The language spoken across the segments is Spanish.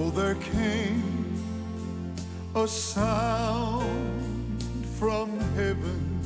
So there came a sound from heaven.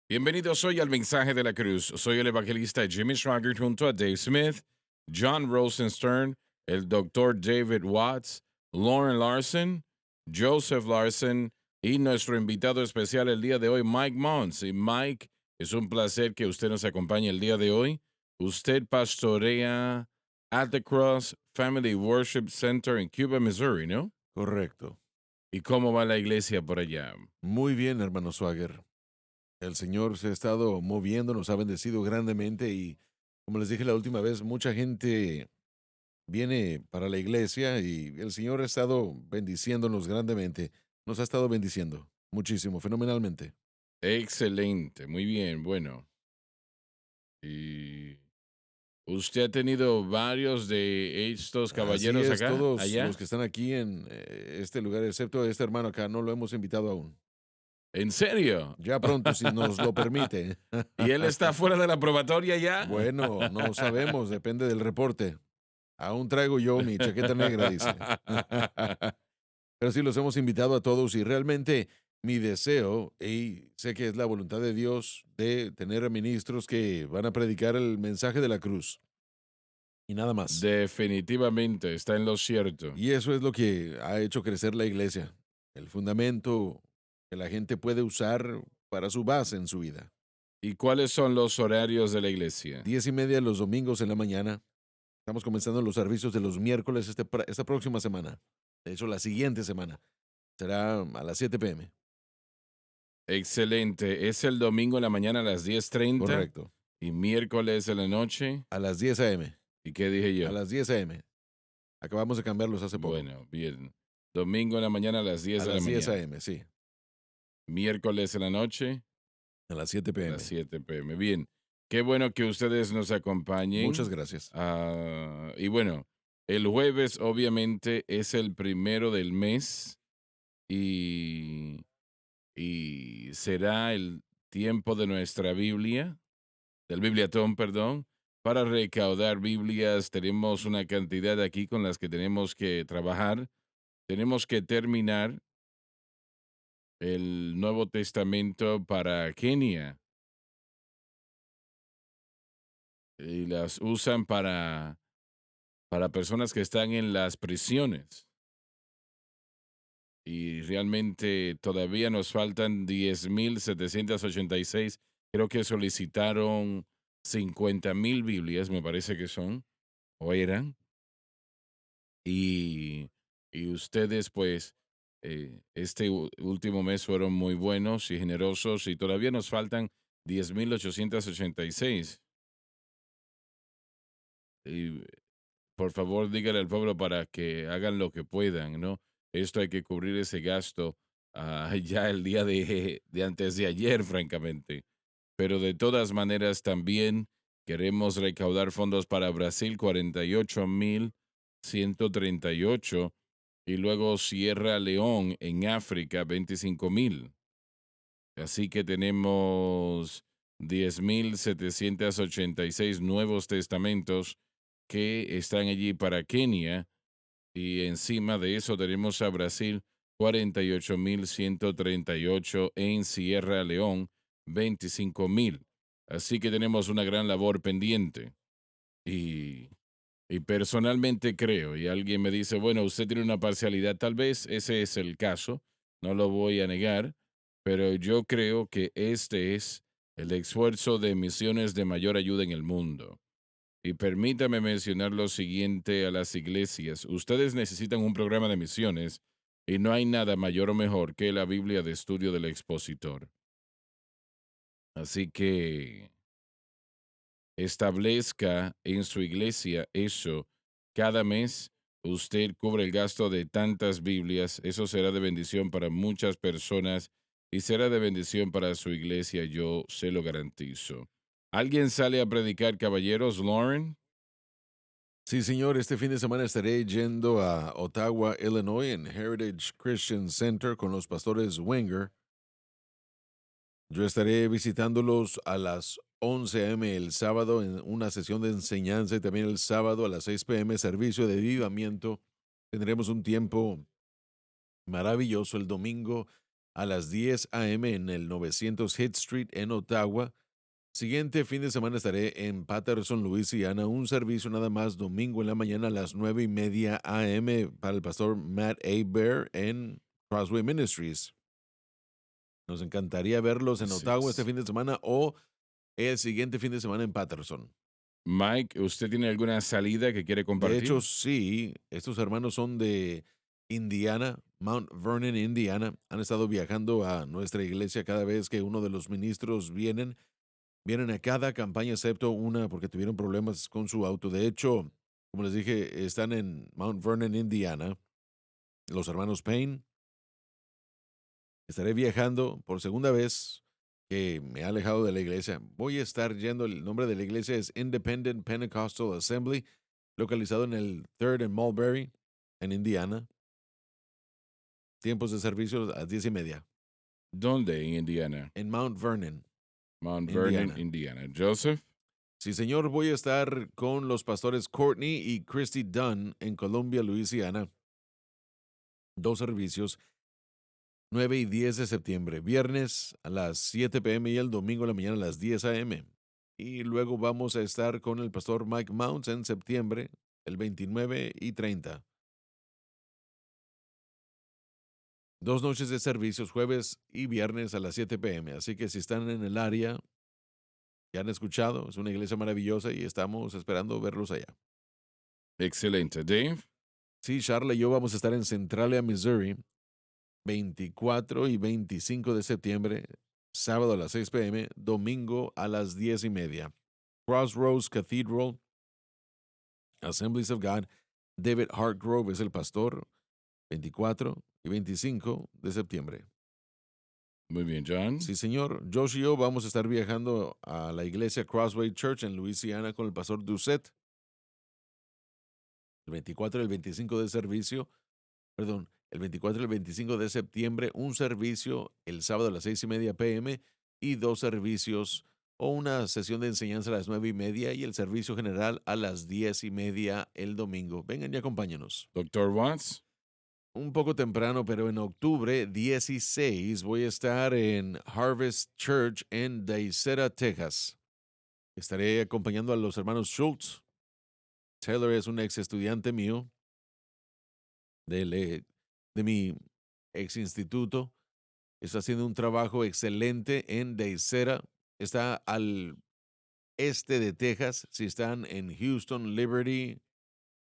Bienvenidos hoy al Mensaje de la Cruz. Soy el evangelista Jimmy Schwager junto a Dave Smith, John Rosenstern, el Dr. David Watts, Lauren Larson, Joseph Larson y nuestro invitado especial el día de hoy, Mike Mons. Y Mike, es un placer que usted nos acompañe el día de hoy. Usted pastorea at the Cross Family Worship Center en Cuba, Missouri, ¿no? Correcto. ¿Y cómo va la iglesia por allá? Muy bien, hermano Swagger. El Señor se ha estado moviendo, nos ha bendecido grandemente y, como les dije la última vez, mucha gente viene para la iglesia y el Señor ha estado bendiciéndonos grandemente. Nos ha estado bendiciendo muchísimo, fenomenalmente. Excelente, muy bien, bueno. Y usted ha tenido varios de estos Así caballeros es, acá, todos allá. los que están aquí en este lugar, excepto este hermano acá, no lo hemos invitado aún. ¿En serio? Ya pronto, si nos lo permite. ¿Y él está fuera de la probatoria ya? Bueno, no sabemos, depende del reporte. Aún traigo yo mi chaqueta negra, dice. Pero sí los hemos invitado a todos y realmente mi deseo, y sé que es la voluntad de Dios, de tener a ministros que van a predicar el mensaje de la cruz. Y nada más. Definitivamente, está en lo cierto. Y eso es lo que ha hecho crecer la iglesia. El fundamento que la gente puede usar para su base en su vida. ¿Y cuáles son los horarios de la iglesia? 10:30 los domingos en la mañana. Estamos comenzando los servicios de los miércoles esta próxima semana. De hecho, la siguiente semana. Será a las 7 p.m. Excelente. ¿Es el domingo en la mañana a las 10:30 Correcto. y miércoles en la noche? A las 10 a.m. ¿Y qué dije A yo? las 10 a.m. Acabamos de cambiarlos hace poco. Bueno, bien. Domingo en la mañana a las 10 A de la las 10 mañana. a.m., sí. Miércoles en la noche A las 7 a las p.m. 7 p.m. Bien. Qué bueno que ustedes nos acompañen. Muchas gracias. Y bueno, el jueves obviamente es el primero del mes y, y será el tiempo de nuestra Biblia, del Bibliatón, perdón, para recaudar Biblias. Tenemos una cantidad aquí con las que tenemos que trabajar. Tenemos que terminar el Nuevo Testamento para Kenia y las usan para personas que están en las prisiones. Y realmente todavía nos faltan 10,786. Creo que solicitaron 50,000 Biblias, me parece que son, o eran. Y, y ustedes, pues, este último mes fueron muy buenos y generosos y todavía nos faltan 10,886. Y por favor, dígale al pueblo para que hagan lo que puedan, ¿no? Esto hay que cubrir ese gasto ya el día de antes de ayer, francamente. Pero de todas maneras, también queremos recaudar fondos para Brasil, 48,138, y luego Sierra León en África, 25,000. Así que tenemos 10,786 nuevos testamentos que están allí para Kenia y encima de eso tenemos a Brasil 48,138 en Sierra León 25,000. Así que tenemos una gran labor pendiente y, y personalmente creo, y alguien me dice, bueno, usted tiene una parcialidad, tal vez ese es el caso, no lo voy a negar, pero yo creo que este es el esfuerzo de misiones de mayor ayuda en el mundo. Y permítame mencionar lo siguiente a las iglesias. Ustedes necesitan un programa de misiones y no hay nada mayor o mejor que la Biblia de estudio del expositor. Así que establezca en su iglesia eso. Cada mes usted cubre el gasto de tantas Biblias. Eso será de bendición para muchas personas y será de bendición para su iglesia. Yo se lo garantizo. ¿Alguien sale a predicar, caballeros, Lauren? Sí, señor, este fin de semana estaré yendo a Ottawa, Illinois, en Heritage Christian Center con los pastores Wenger. Yo estaré visitándolos a las 11 a.m. el sábado en una sesión de enseñanza y también el sábado a las 6 p.m. servicio de avivamiento. Tendremos un tiempo maravilloso el domingo a las 10 a.m. en el 900 Hit Street en Ottawa. Siguiente fin de semana estaré en Patterson, Luisiana, un servicio nada más domingo en la mañana a las 9:30 a.m. para el pastor Matt A. Bear en Crossway Ministries. Nos encantaría verlos en Así Ottawa este es. fin de semana o el siguiente fin de semana en Patterson. Mike, ¿usted tiene alguna salida que quiere De hecho, compartir? sí, estos hermanos son de Indiana, Mount Vernon, Indiana. Han estado viajando a nuestra iglesia cada vez que uno de los ministros vienen a cada campaña, excepto una porque tuvieron problemas con su auto. De hecho, como les dije, están en Mount Vernon, Indiana. Los hermanos Payne. Estaré viajando por segunda vez que me ha alejado de la iglesia. Voy a estar yendo, el nombre de la iglesia es Independent Pentecostal Assembly, localizado en el 3rd en Mulberry, en Indiana. Tiempos de servicio a 10:30. ¿Dónde en Indiana? En Mount Vernon, Mount Vernon, Indiana. Indiana. Joseph. Sí, señor, voy a estar con los pastores Courtney y Christy Dunn en Columbia, Luisiana. 2 servicios, 9 y 10 de septiembre, viernes a las 7 p.m. y el domingo en la mañana a las 10 a.m. Y luego vamos a estar con el pastor Mike Mounts en septiembre, el 29 y 30. 2 noches de servicios, jueves y viernes a las 7 p.m. Así que si están en el área, ya han escuchado, es una iglesia maravillosa y estamos esperando verlos allá. Excelente. Dave. Sí, Charla y yo vamos a estar en Centralia, Missouri, 24 y 25 de septiembre, sábado a las 6 p.m., domingo a las 10:30. Crossroads Cathedral, Assemblies of God, David Hartgrove es el pastor, 24 y 25 de septiembre. Muy bien, John. Sí, señor. Josh y yo vamos a estar viajando a la iglesia Crossway Church en Luisiana con el pastor Doucette. El 24 y el 25 de servicio, perdón, el 24 y el 25 de septiembre, un servicio el sábado a las 6:30 p.m. y 2 servicios o una sesión de enseñanza a las 9:30 y el servicio general a las 10:30 el domingo. Vengan y acompáñanos. Doctor Watts. Un poco temprano, pero en octubre 16 voy a estar en Harvest Church en Daicera, Texas. Estaré acompañando a los hermanos Schultz. Taylor es un ex estudiante mío de mi ex instituto. Está haciendo un trabajo excelente en Daicera. Está al este de Texas. Si están en Houston, Liberty,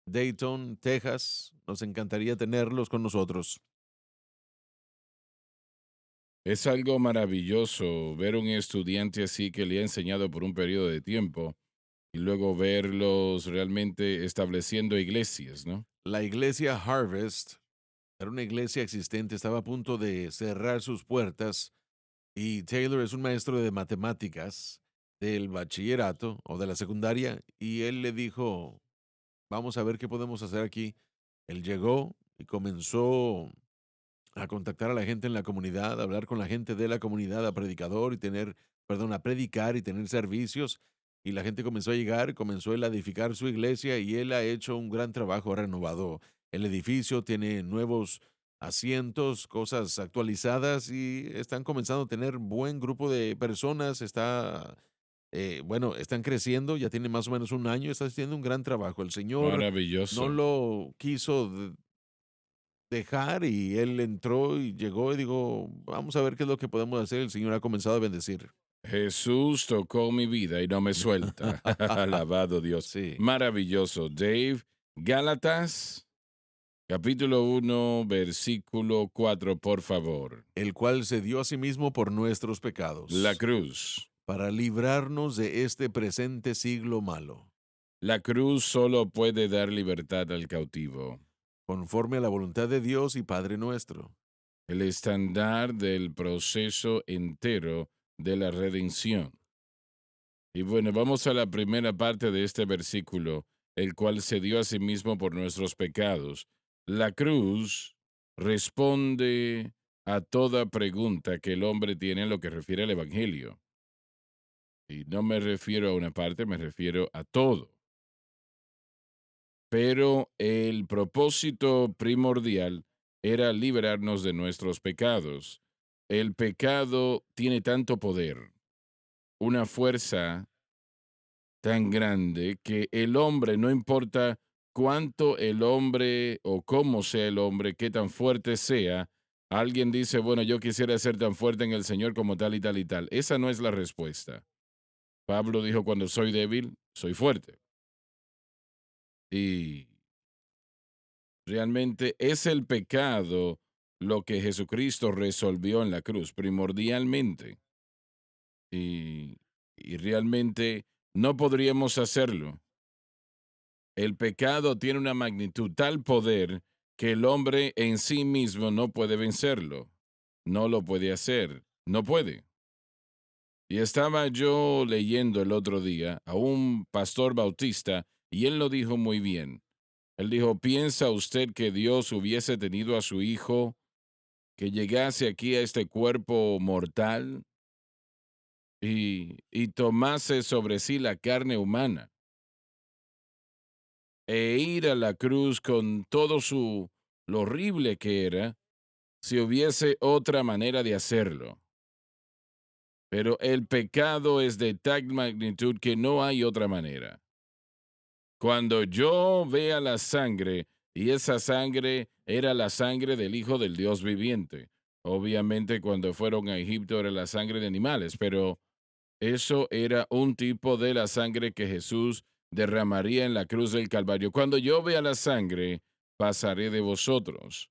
Dayton, Texas, nos encantaría tenerlos con nosotros. Es algo maravilloso ver un estudiante así que le ha enseñado por un periodo de tiempo y luego verlos realmente estableciendo iglesias, ¿no? La iglesia Harvest era una iglesia existente, estaba a punto de cerrar sus puertas y Taylor es un maestro de matemáticas del bachillerato o de la secundaria y él le dijo, vamos a ver qué podemos hacer aquí. Él llegó y comenzó a contactar a la gente en la comunidad, a hablar con la gente de la comunidad, a predicador y tener, perdón, a predicar y tener servicios. Y la gente comenzó a llegar, comenzó él a edificar su iglesia y él ha hecho un gran trabajo, ha renovado el edificio, tiene nuevos asientos, cosas actualizadas y están comenzando a tener buen grupo de personas, bueno, están creciendo, ya tiene más o menos un año, está haciendo un gran trabajo. El Señor no Maravilloso. lo quiso dejar y él entró y llegó y digo, vamos a ver qué es lo que podemos hacer. El Señor ha comenzado a bendecir. Jesús tocó mi vida y no me suelta. Alabado Dios. Sí, Maravilloso. Dave. Gálatas, capítulo 1, versículo 4, por favor. el cual se dio a sí mismo por nuestros La pecados, cruz. para librarnos de este presente siglo malo, La cruz solo puede dar libertad al cautivo. conforme a la voluntad de Dios y Padre nuestro. El estándar del proceso entero de la redención. Y bueno, vamos a la primera parte de este versículo, el cual se dio a sí mismo por nuestros pecados. La cruz responde a toda pregunta que el hombre tiene en lo que refiere al Evangelio. Y no me refiero a una parte, me refiero a todo. Pero el propósito primordial era liberarnos de nuestros pecados. El pecado tiene tanto poder, una fuerza tan grande que el hombre, no importa cuánto el hombre o cómo sea el hombre, qué tan fuerte sea, alguien dice, bueno, yo quisiera ser tan fuerte en el Señor como tal y tal y tal. Esa no es la respuesta. Pablo dijo, cuando soy débil, soy fuerte. Y realmente es el pecado lo que Jesucristo resolvió en la cruz, primordialmente. Y, y realmente no podríamos hacerlo. El pecado tiene una magnitud, tal poder, que el hombre en sí mismo no puede vencerlo. No lo puede hacer. No puede. Y estaba yo leyendo el otro día a un pastor bautista y él lo dijo muy bien. Él dijo, ¿piensa usted que Dios hubiese tenido a su hijo que llegase aquí a este cuerpo mortal y tomase sobre sí la carne humana e ir a la cruz con todo lo horrible que era, si hubiese otra manera de hacerlo? Pero el pecado es de tal magnitud que no hay otra manera. Cuando yo vea la sangre, y esa sangre era la sangre del Hijo del Dios viviente. Obviamente cuando fueron a Egipto era la sangre de animales, pero eso era un tipo de la sangre que Jesús derramaría en la cruz del Calvario. Cuando yo vea la sangre, pasaré de vosotros.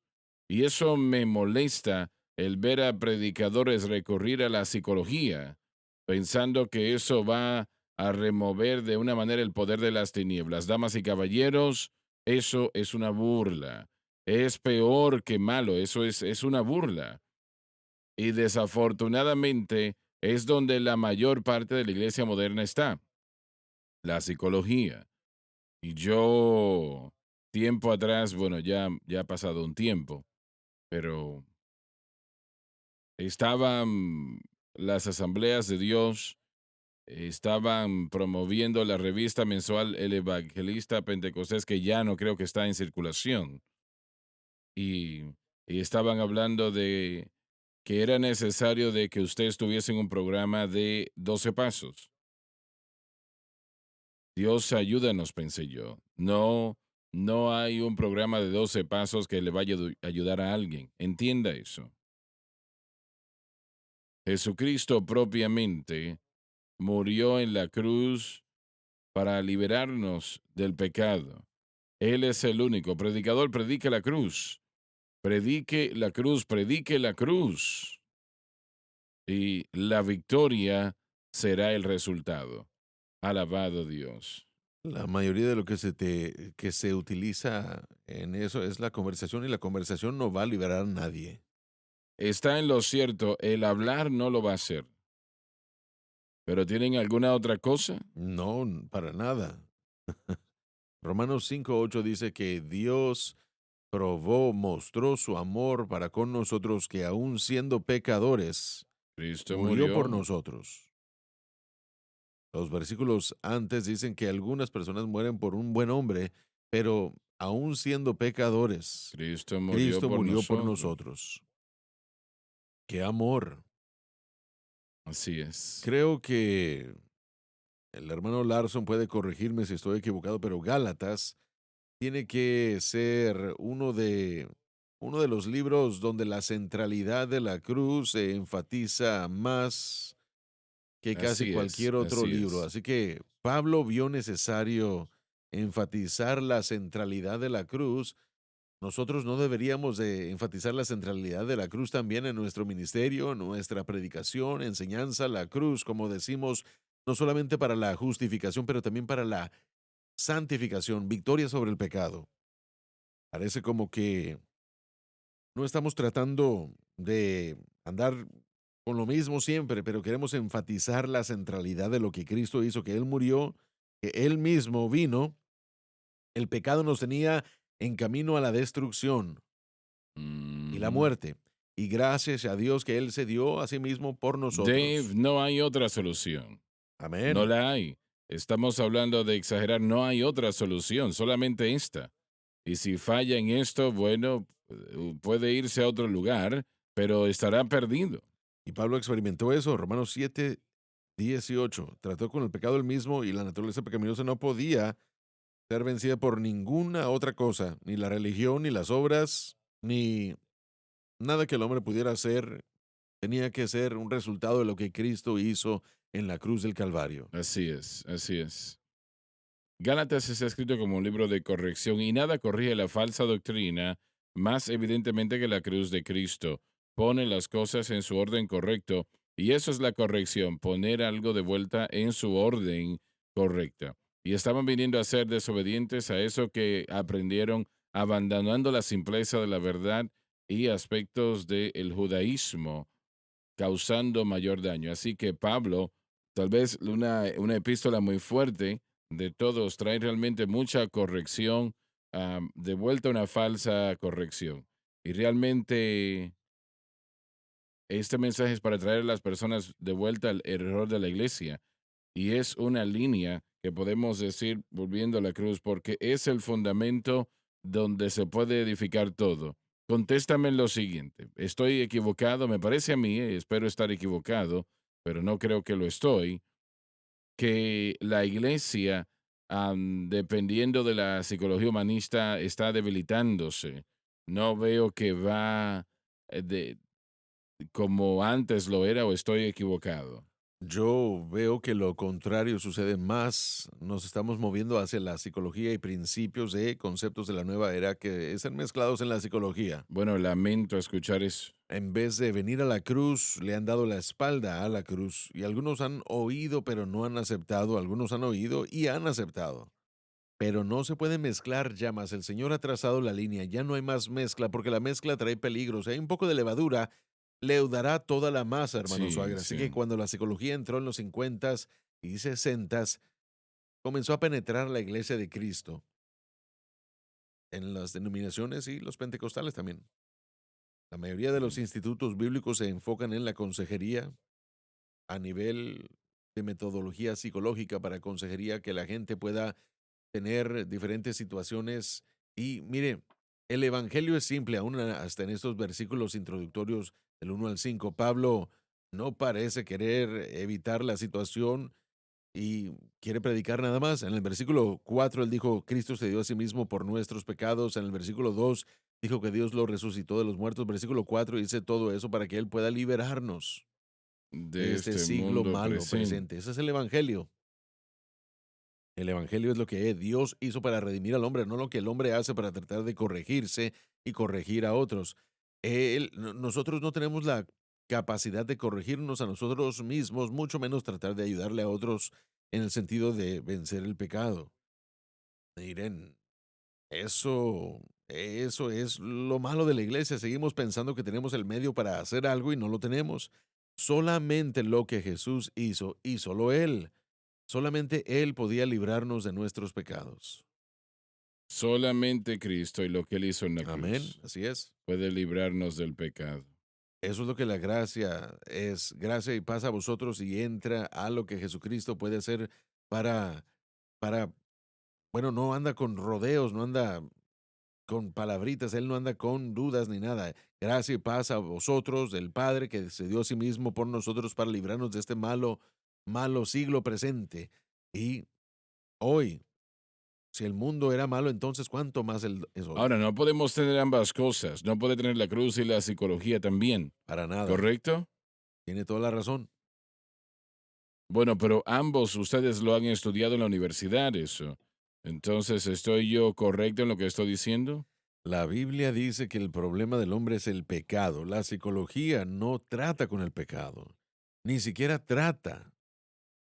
Y eso me molesta, el ver a predicadores recurrir a la psicología, pensando que eso va a remover de una manera el poder de las tinieblas. Damas y caballeros, eso es una burla. Es peor que malo, eso es una burla. Y desafortunadamente es donde la mayor parte de la iglesia moderna está, la psicología. Y yo, tiempo atrás, bueno, ya ha pasado un tiempo, pero estaban las asambleas de Dios, estaban promoviendo la revista mensual El Evangelista Pentecostés, que ya no creo que está en circulación, y, y estaban hablando de que era necesario de que usted estuviese en un programa de 12 pasos. Dios ayúdanos, pensé yo. No, no hay un programa de 12 pasos que le vaya a ayudar a alguien. Entienda eso. Jesucristo propiamente murió en la cruz para liberarnos del pecado. Él es el único. Predicador, predique la cruz. Predique la cruz, predique la cruz. Y la victoria será el resultado. Alabado Dios. La mayoría de lo que se utiliza en eso es la conversación y la conversación no va a liberar a nadie. Está en lo cierto, el hablar no lo va a hacer. ¿Pero tienen alguna otra cosa? No, para nada. Romanos 5:8 dice que Dios probó, mostró su amor para con nosotros, que aún siendo pecadores, Cristo murió por murió, nosotros. Los versículos antes dicen que algunas personas mueren por un buen hombre, pero aún siendo pecadores, Cristo murió Cristo por murió por nosotros. nosotros. ¡Qué amor! Así es. Creo que el hermano Larson puede corregirme si estoy equivocado, pero Gálatas tiene que ser uno de los libros donde la centralidad de la cruz se enfatiza más que casi Así es, cualquier otro así libro. es. Así que Pablo vio necesario enfatizar la centralidad de la cruz. Nosotros no deberíamos de enfatizar la centralidad de la cruz también en nuestro ministerio, en nuestra predicación, enseñanza, la cruz, como decimos, no solamente para la justificación, pero también para la santificación, victoria sobre el pecado. Parece como que no estamos tratando de andar con lo mismo siempre, pero queremos enfatizar la centralidad de lo que Cristo hizo, que Él murió, que Él mismo vino, el pecado nos tenía en camino a la destrucción y la Ujú. muerte. Y gracias a Dios que Él se dio a sí mismo por Dave, nosotros. no hay otra solución. No Amén. la hay. Estamos hablando de exagerar, no hay otra solución, solamente esta. Y si falla en esto, bueno, puede irse a otro lugar, pero estará perdido. Y Pablo experimentó eso, Romanos 7:18. Trató con el pecado el mismo y la naturaleza pecaminosa no podía ser vencida por ninguna otra cosa, ni la religión, ni las obras, ni nada que el hombre pudiera hacer. Tenía que ser un resultado de lo que Cristo hizo en la cruz del Calvario. Así es, así es. Gálatas está escrito como un libro de corrección y nada corrige la falsa doctrina más evidentemente que la cruz de Cristo. Pone las cosas en su orden correcto y eso es la corrección, poner algo de vuelta en su orden correcta. Y estaban viniendo a ser desobedientes a eso que aprendieron, abandonando la simpleza de la verdad y aspectos del judaísmo, causando mayor daño. Así que Pablo, tal vez una epístola muy fuerte de todos, trae realmente mucha corrección, de vuelta una falsa corrección. Y realmente este mensaje es para traer a las personas de vuelta al error de la iglesia. Y es una línea que podemos decir, volviendo a la cruz, porque es el fundamento donde se puede edificar todo. Contéstame en lo siguiente. ¿Estoy equivocado? Me parece a mí, espero estar equivocado, pero no creo que lo estoy, que la iglesia, dependiendo de la psicología humanista, está debilitándose. No veo que va de, como antes lo era o estoy equivocado. Yo veo que lo contrario sucede más. Nos estamos moviendo hacia la psicología y principios de conceptos de la nueva era que están mezclados en la psicología. Bueno, lamento escuchar eso. En vez de venir a la cruz, le han dado la espalda a la cruz. Y algunos han oído, pero no han aceptado. Algunos han oído y han aceptado. Pero no se pueden mezclar llamas. El Señor ha trazado la línea. Ya no hay más mezcla porque la mezcla trae peligros. Si hay un poco de levadura, leudará toda la masa, hermano Sí, Suagra. Así que sí. cuando la psicología entró en los 50 y 60, comenzó a penetrar la iglesia de Cristo en las denominaciones y los pentecostales también. La mayoría de los Sí. institutos bíblicos se enfocan en la consejería a nivel de metodología psicológica para consejería que la gente pueda tener diferentes situaciones. Y mire, el Evangelio es simple, aún hasta en estos versículos introductorios del 1 al 5. Pablo no parece querer evitar la situación y quiere predicar nada más. En el versículo 4 él dijo, Cristo se dio a sí mismo por nuestros pecados. En el versículo 2 dijo que Dios lo resucitó de los muertos. Versículo 4 dice todo eso para que Él pueda liberarnos de De este este siglo mundo malo presente. presente. Ese es el Evangelio. El Evangelio es lo que Dios hizo para redimir al hombre, no lo que el hombre hace para tratar de corregirse y corregir a otros. Nosotros no tenemos la capacidad de corregirnos a nosotros mismos, mucho menos tratar de ayudarle a otros en el sentido de vencer el pecado. Miren, eso es lo malo de la iglesia. Seguimos pensando que tenemos el medio para hacer algo y no lo tenemos. Solamente lo que Jesús hizo y solo Él. Solamente Él podía librarnos de nuestros pecados. Solamente Cristo y lo que Él hizo en la Amén, cruz así es. puede librarnos del pecado. Eso es lo que la gracia es. Gracia y paz a vosotros y entra a lo que Jesucristo puede hacer para, para, bueno, no anda con rodeos, no anda con palabritas, Él no anda con dudas ni nada. Gracia y paz a vosotros, del Padre que se dio a sí mismo por nosotros para librarnos de este malo siglo presente. Y hoy, si el mundo era malo, entonces ¿cuánto más él es hoy? Ahora, no podemos tener ambas cosas. No puede tener la cruz y la psicología también, Para nada. ¿correcto? Tiene toda la razón. Bueno, pero ambos ustedes lo han estudiado en la universidad, eso. Entonces, ¿estoy yo correcto en lo que estoy diciendo? La Biblia dice que el problema del hombre es el pecado. La psicología no trata con el pecado. Ni siquiera trata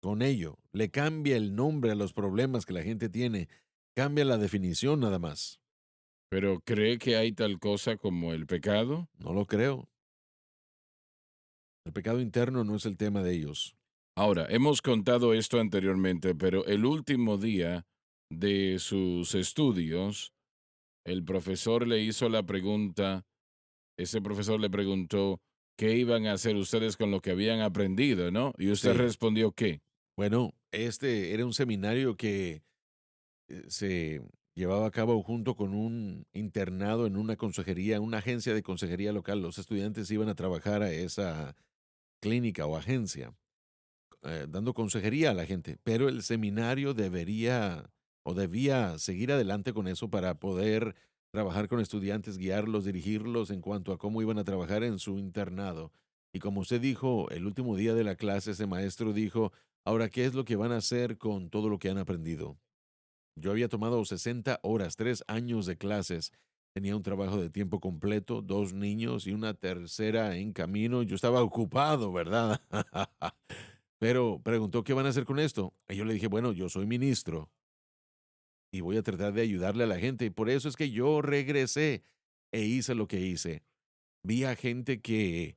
con ello. Le cambia el nombre a los problemas que la gente tiene. Cambia la definición nada más. Pero ¿cree que hay tal cosa como el pecado? No lo creo. El pecado interno no es el tema de ellos. Ahora, hemos contado esto anteriormente, pero el último día de sus estudios, el profesor le hizo la pregunta, ese profesor le preguntó qué iban a hacer ustedes con lo que habían aprendido, ¿no? Y usted Sí. respondió qué. Bueno, este era un seminario que se llevaba a cabo junto con un internado en una consejería, una agencia de consejería local. Los estudiantes iban a trabajar a esa clínica o agencia, dando consejería a la gente, pero el seminario debería o debía seguir adelante con eso para poder trabajar con estudiantes, guiarlos, dirigirlos en cuanto a cómo iban a trabajar en su internado. Y como usted dijo, el último día de la clase, ese maestro dijo, ahora, ¿qué es lo que van a hacer con todo lo que han aprendido? Yo había tomado 60 horas, 3 años de clases. Tenía un trabajo de tiempo completo, 2 niños y una tercera en camino. Yo estaba ocupado, ¿verdad? Pero preguntó, ¿qué van a hacer con esto? Y yo le dije, bueno, yo soy ministro y voy a tratar de ayudarle a la gente. Y por eso es que yo regresé e hice lo que hice. Vi a gente que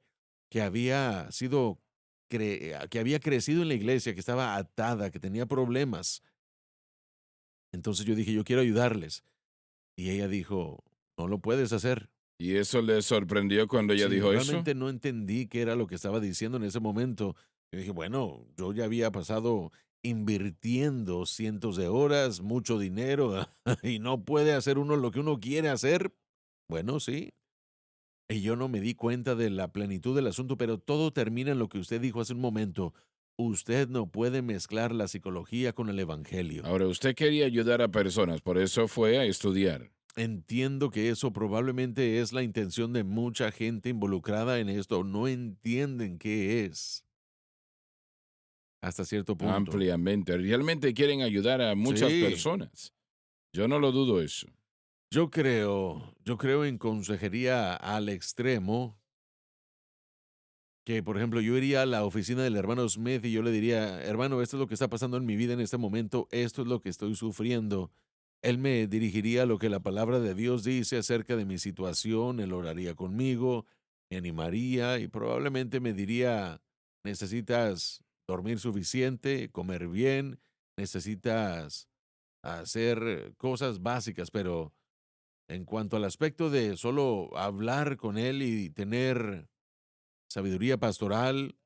había sido, que había crecido en la iglesia, que estaba atada, que tenía problemas. Entonces yo dije, yo quiero ayudarles. Y ella dijo, no lo puedes hacer. ¿Y eso le sorprendió cuando ella Sí, dijo eso? realmente no entendí qué era lo que estaba diciendo en ese momento. Yo dije, bueno, yo ya había pasado invirtiendo cientos de horas, mucho dinero, y no puede hacer uno lo que uno quiere hacer. Bueno, sí. Y yo no me di cuenta de la plenitud del asunto, pero todo termina en lo que usted dijo hace un momento. Usted no puede mezclar la psicología con el evangelio. Ahora, usted quería ayudar a personas, por eso fue a estudiar. Entiendo que eso probablemente es la intención de mucha gente involucrada en esto. No entienden qué es hasta cierto punto. Ampliamente. Realmente quieren ayudar a muchas Sí, personas. Yo no lo dudo eso. yo creo en consejería al extremo que, por ejemplo, yo iría a la oficina del hermano Smith y yo le diría, hermano, esto es lo que está pasando en mi vida en este momento, esto es lo que estoy sufriendo. Él me dirigiría a lo que la palabra de Dios dice acerca de mi situación, él oraría conmigo, me animaría y probablemente me diría, necesitas dormir suficiente, comer bien, necesitas hacer cosas básicas, pero en cuanto al aspecto de solo hablar con él y tener sabiduría pastoral,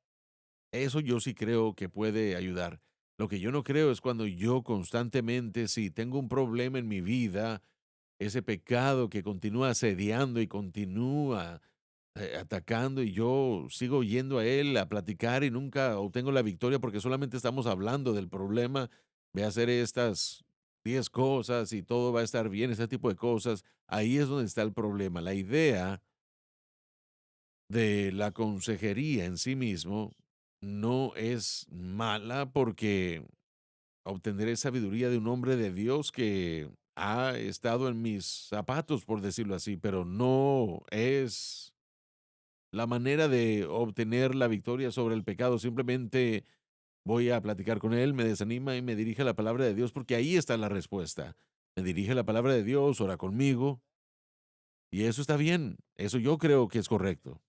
eso yo sí creo que puede ayudar. Lo que yo no creo es cuando yo constantemente, si tengo un problema en mi vida, ese pecado que continúa asediando y continúa atacando y yo sigo yendo a él a platicar y nunca obtengo la victoria porque solamente estamos hablando del problema, ve a hacer estas 10 cosas y todo va a estar bien, ese tipo de cosas. Ahí es donde está el problema. La idea de la consejería en sí mismo no es mala porque obtendré sabiduría de un hombre de Dios que ha estado en mis zapatos, por decirlo así, pero no es la manera de obtener la victoria sobre el pecado. Simplemente voy a platicar con él, me desanima y me dirige a la palabra de Dios porque ahí está la respuesta. Me dirige la palabra de Dios, ora conmigo y eso está bien. Eso yo creo que es correcto.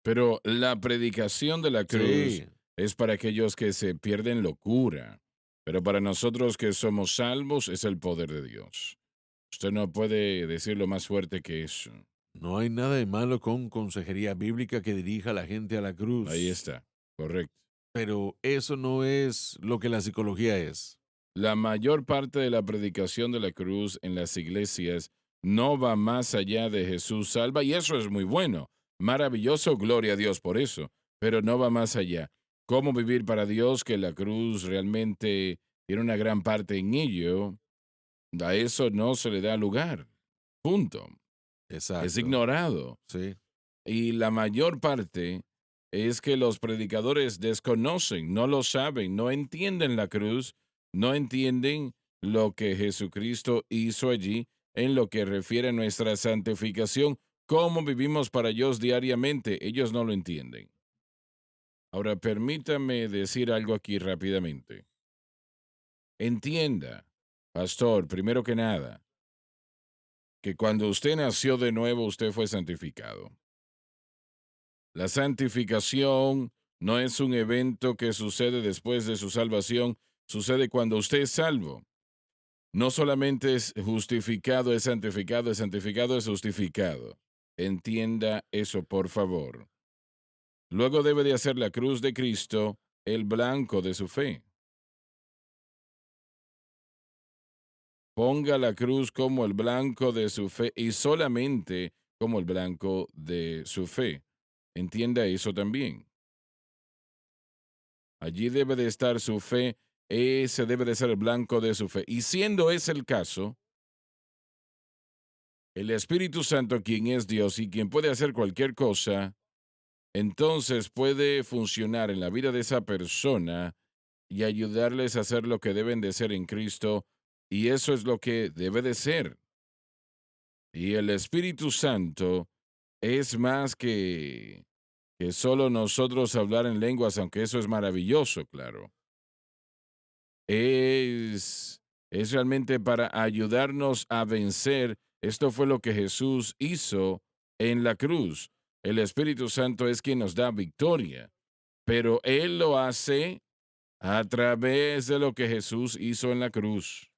Pero la predicación de la cruz Sí. es para aquellos que se pierden locura. Pero para nosotros que somos salvos es el poder de Dios. Usted no puede decirlo más fuerte que eso. No hay nada de malo con consejería bíblica que dirija a la gente a la Ahí cruz, está. Correcto. pero eso no es lo que la psicología es. La mayor parte de la predicación de la cruz en las iglesias no va más allá de Jesús salva, y eso es muy bueno, maravilloso, gloria a Dios por eso, pero no va más allá. ¿Cómo vivir para Dios? Que la cruz realmente tiene una gran parte en ello, a eso no se le da lugar, punto. Es Exacto. ignorado. Sí, Y la mayor parte es que los predicadores desconocen, no lo saben, no entienden la cruz, no entienden lo que Jesucristo hizo allí en lo que refiere a nuestra santificación, cómo vivimos para Dios diariamente. Ellos no lo entienden. Ahora, permítame decir algo aquí rápidamente. Entienda, pastor, primero que nada, que cuando usted nació de nuevo, usted fue santificado. La santificación no es un evento que sucede después de su salvación, sucede cuando usted es salvo. No solamente es justificado, es santificado, es santificado, es justificado. Entienda eso, por favor. Luego debe de hacer la cruz de Cristo el blanco de su fe. Ponga la cruz como el blanco de su fe y solamente como el blanco de su fe. Entienda eso también. Allí debe de estar su fe, ese debe de ser el blanco de su fe. Y siendo ese el caso, el Espíritu Santo, quien es Dios y quien puede hacer cualquier cosa, entonces puede funcionar en la vida de esa persona y ayudarles a hacer lo que deben de ser en Cristo. Y eso es lo que debe de ser. Y el Espíritu Santo es más que solo nosotros hablar en lenguas, aunque eso es maravilloso, claro. Es, es realmente para ayudarnos a vencer. Esto fue lo que Jesús hizo en la cruz. El Espíritu Santo es quien nos da victoria, pero Él lo hace a través de lo que Jesús hizo en la cruz.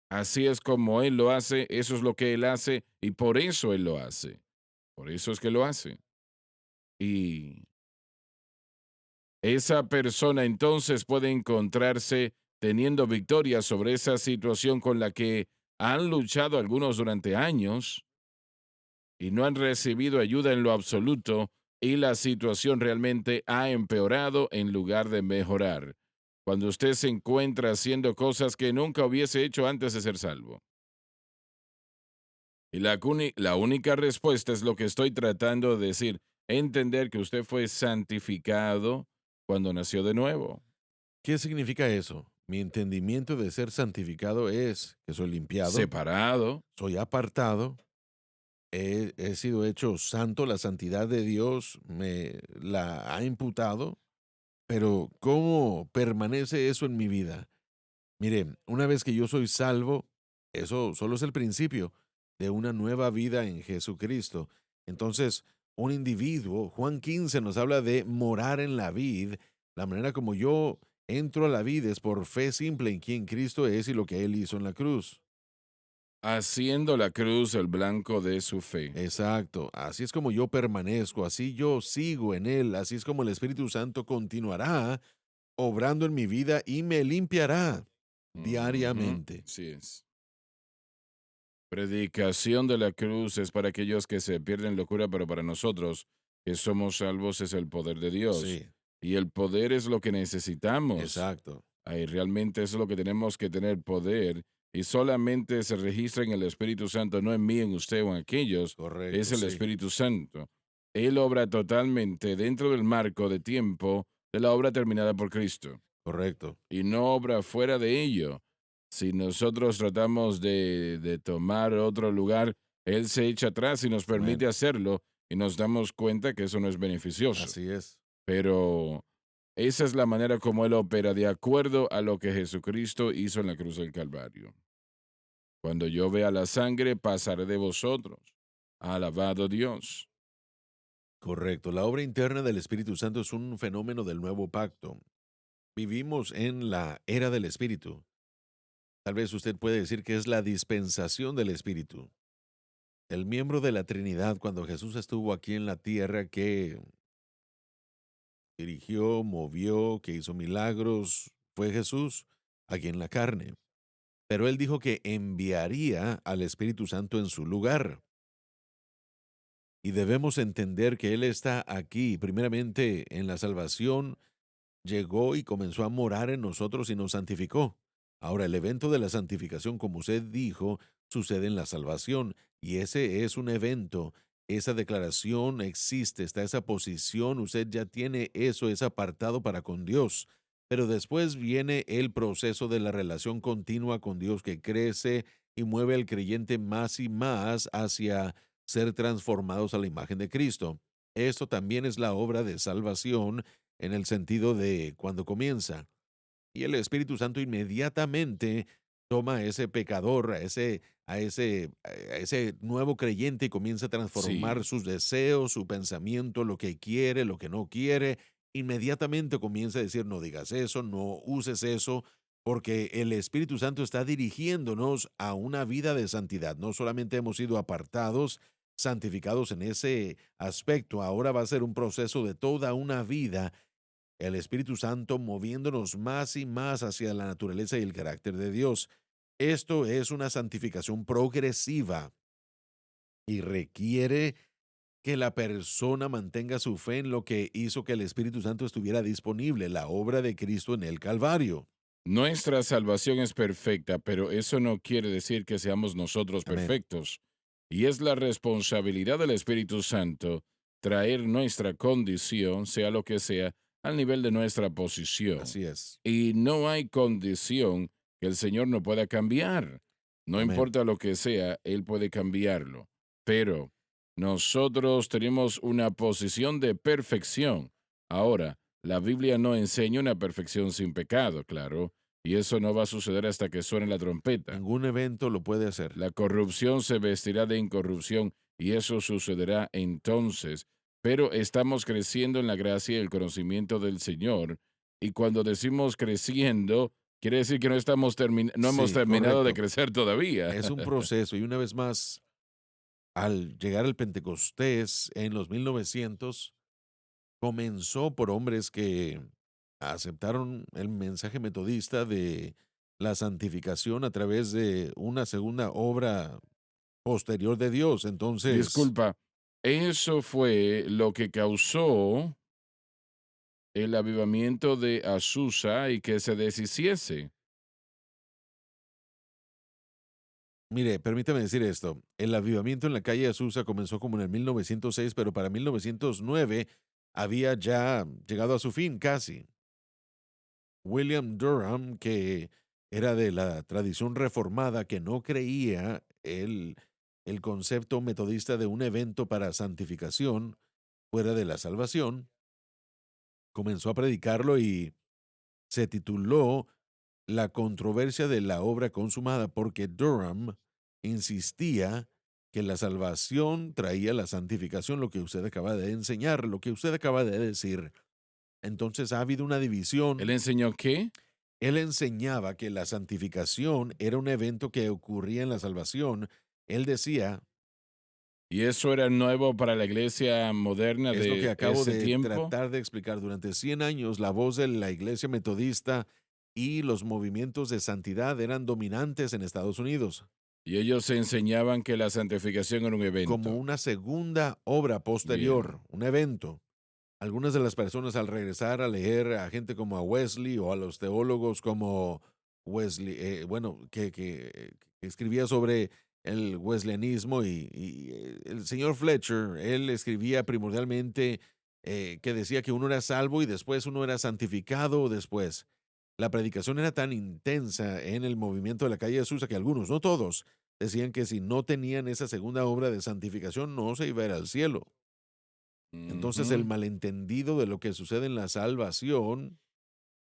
Así es como Él lo hace, eso es lo que Él hace y por eso Él lo hace. Por eso es que lo hace. Y esa persona entonces puede encontrarse teniendo victoria sobre esa situación con la que han luchado algunos durante años y no han recibido ayuda en lo absoluto y la situación realmente ha empeorado en lugar de mejorar. Cuando usted se encuentra haciendo cosas que nunca hubiese hecho antes de ser salvo. Y la única respuesta es lo que estoy tratando de decir, entender que usted fue santificado cuando nació de nuevo. ¿Qué significa eso? Mi entendimiento de ser santificado es que soy limpiado, Separado. soy apartado, he sido hecho santo, la santidad de Dios me la ha imputado, pero ¿cómo permanece eso en mi vida? Mire, una vez que yo soy salvo, eso solo es el principio de una nueva vida en Jesucristo. Entonces, un individuo, Juan 15 nos habla de morar en la vid. La manera como yo entro a la vid es por fe simple en quien Cristo es y lo que Él hizo en la cruz. Haciendo la cruz el blanco de su fe. Exacto, así es como yo permanezco, así yo sigo en Él, así es como el Espíritu Santo continuará obrando en mi vida y me limpiará Ujú, diariamente. así es. Predicación de la cruz es para aquellos que se pierden locura, pero para nosotros que somos salvos es el poder de Dios. Sí, Y el poder es lo que necesitamos. exacto. Ahí realmente eso es lo que tenemos que tener poder. Y solamente se registra en el Espíritu Santo, no en mí, en usted o en aquellos. Es Correcto, el sí, Espíritu Santo. Él obra totalmente dentro del marco de tiempo de la obra terminada por Cristo. correcto. Y no obra fuera de ello. Si nosotros tratamos de tomar otro lugar, Él se echa atrás y nos permite Amén. hacerlo y nos damos cuenta que eso no es beneficioso. Así es. Pero esa es la manera como Él opera, de acuerdo a lo que Jesucristo hizo en la cruz del Calvario. Cuando yo vea la sangre, pasaré de vosotros. Alabado Dios. Correcto. La obra interna del Espíritu Santo es un fenómeno del nuevo pacto. Vivimos en la era del Espíritu. Tal vez usted puede decir que es la dispensación del Espíritu. El miembro de la Trinidad, cuando Jesús estuvo aquí en la tierra, que dirigió, movió, que hizo milagros, fue Jesús aquí en la carne. Pero él dijo que enviaría al Espíritu Santo en su lugar. Y debemos entender que Él está aquí, primeramente en la salvación, llegó y comenzó a morar en nosotros y nos santificó. Ahora, el evento de la santificación, como usted dijo, sucede en la salvación, y ese es un evento. Esa declaración existe, está esa posición, usted ya tiene eso, es apartado para con Dios. Pero después viene el proceso de la relación continua con Dios que crece y mueve al creyente más y más hacia ser transformados a la imagen de Cristo. Esto también es la obra de salvación en el sentido de cuando comienza. Y el Espíritu Santo inmediatamente toma a ese pecador, a ese nuevo creyente y comienza a transformar Sí, sus deseos, su pensamiento, lo que quiere, lo que no quiere. Inmediatamente comienza a decir, no digas eso, no uses eso, porque el Espíritu Santo está dirigiéndonos a una vida de santidad. No solamente hemos sido apartados, santificados en ese aspecto, ahora va a ser un proceso de toda una vida el Espíritu Santo moviéndonos más y más hacia la naturaleza y el carácter de Dios. Esto es una santificación progresiva y requiere que la persona mantenga su fe en lo que hizo que el Espíritu Santo estuviera disponible, la obra de Cristo en el Calvario. Nuestra salvación es perfecta, pero eso no quiere decir que seamos nosotros Amén. perfectos. Y es la responsabilidad del Espíritu Santo traer nuestra condición, sea lo que sea, al nivel de nuestra posición. Así es. Y no hay condición que el Señor no pueda cambiar. No Amén. importa lo que sea, Él puede cambiarlo. Pero nosotros tenemos una posición de perfección. Ahora, la Biblia no enseña una perfección sin pecado, claro, y eso no va a suceder hasta que suene la trompeta. Ningún evento lo puede hacer. La corrupción se vestirá de incorrupción y eso sucederá entonces. Pero estamos creciendo en la gracia y el conocimiento del Señor. Y cuando decimos creciendo, quiere decir que no hemos Sí, terminado de correcto. crecer todavía. Es un proceso y una vez más, al llegar al Pentecostés en los 1900, comenzó por hombres que aceptaron el mensaje metodista de la santificación a través de una segunda obra posterior de Dios. Entonces, Disculpa, eso fue lo que causó el avivamiento de Azusa y que se deshiciese. mire, permítame decir esto. El avivamiento en la calle Azusa comenzó como en el 1906, pero para 1909 había ya llegado a su fin casi. William Durham, que era de la tradición reformada, que no creía el concepto metodista de un evento para santificación fuera de la salvación, comenzó a predicarlo y se tituló La controversia de la obra consumada, porque Durham insistía que la salvación traía la santificación, lo que usted acaba de enseñar, lo que usted acaba de decir. Entonces ha habido una ¿Él división. enseñó qué? Él enseñaba que la santificación era un evento que ocurría en la salvación. Él decía, ¿Y eso era nuevo para la iglesia moderna es lo que de acabo ese de tiempo? tratar de explicar, durante 100 años la voz de la iglesia metodista y los movimientos de santidad eran dominantes en Estados Unidos, Y ellos enseñaban que la santificación era un como evento. una segunda obra posterior, Bien. un evento. Algunas de las personas al regresar a leer a gente como a Wesley o a los teólogos como Wesley, bueno, que escribía sobre el wesleyanismo y el señor Fletcher, él escribía primordialmente que decía que uno era salvo y después uno era santificado después. La predicación era tan intensa en el movimiento de la calle de Susa que algunos, no todos, decían que si no tenían esa segunda obra de santificación no se iba a ir al cielo. Entonces el Ujú. malentendido de lo que sucede en la salvación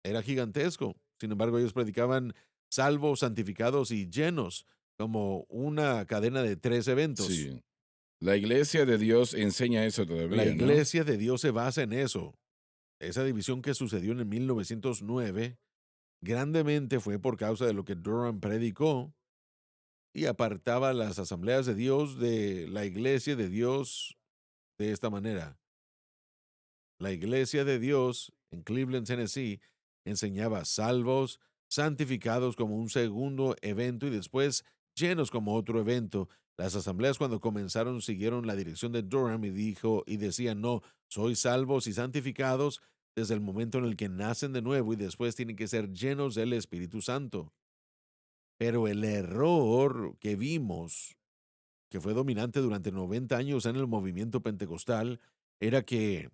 era gigantesco. Sin embargo, ellos predicaban salvos, santificados y llenos como una cadena de tres eventos. Sí. La iglesia de Dios enseña eso La todavía, ¿no? iglesia de Dios se basa en eso. Esa división que sucedió en el 1909 grandemente fue por causa de lo que Durham predicó y apartaba las asambleas de Dios de la iglesia de Dios de esta manera. La iglesia de Dios en Cleveland, Tennessee, enseñaba salvos, santificados como un segundo evento y después llenos como otro evento. Las asambleas cuando comenzaron siguieron la dirección de Durham y dijo y decían, no, soy salvos y santificados desde el momento en el que nacen de nuevo y después tienen que ser llenos del Espíritu Santo. Pero el error que vimos, que fue dominante durante 90 años en el movimiento pentecostal, era que